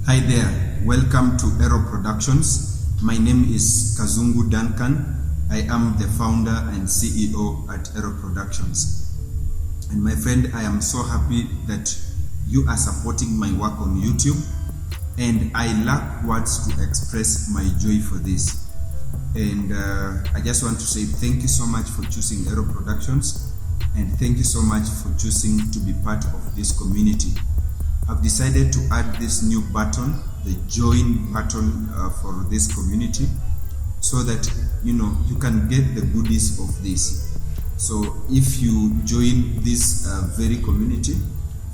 Hi there, welcome to Ero Productions. My name is Kazungu Duncan. I am the founder and CEO at Ero Productions. And my friend, I am so happy that you are supporting my work on YouTube, and I lack words to express my joy for this. And I just want to say thank you so much for choosing Ero Productions, and thank you so much for choosing to be part of this community. I've decided to add this new button, the join button for this community, so that you can get the goodies of this. So if you join this very community,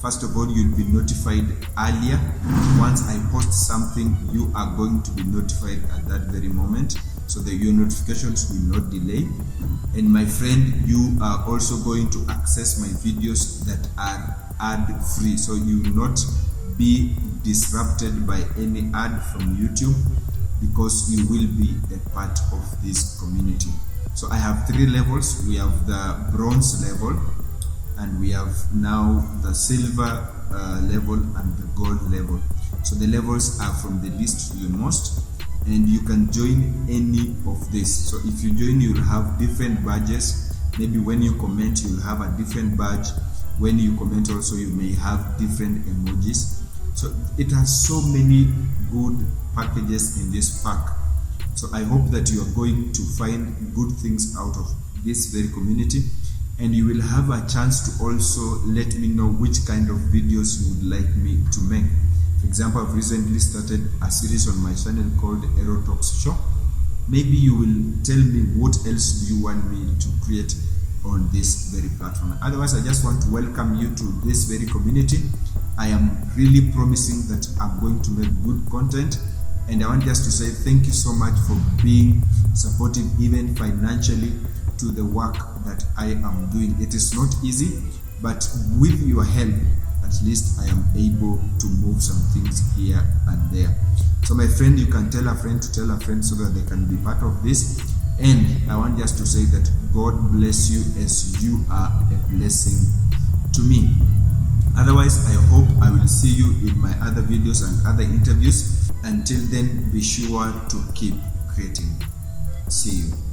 first of all, you'll be notified earlier. Once I post something, you are going to be notified at that very moment, so that your notifications will not delay. And my friend, you are also going to access my videos that are ad-free, so you will not be disrupted by any ad from YouTube, because you will be a part of this community. So I have 3 levels. We have the bronze level, and we have now the silver level and the gold level. So the levels are from the least to the most, and you can join any of this. So if you join, you'll have different badges. Maybe when you comment, you'll have a different badge. When you comment also, you may have different emojis. So it has so many good packages in this pack. So I hope that you are going to find good things out of this very community, and you will have a chance to also let me know which kind of videos you would like me to make. For example, I've recently started a series on my channel called Ero Talks Show. Maybe you will tell me what else do you want me to create on this very platform. Otherwise, I just want to welcome you to this very community. I am really promising that I'm going to make good content, and I want just to say thank you so much for being supportive, even financially, to the work that I am doing. It is not easy, but with your help, at least I am able to move some things here and there. So my friend, you can tell a friend to tell a friend so that they can be part of this. And I want just to say that God bless you, as you are a blessing to me. Otherwise, I hope I will see you in my other videos and other interviews. Until then, be sure to keep creating. See you.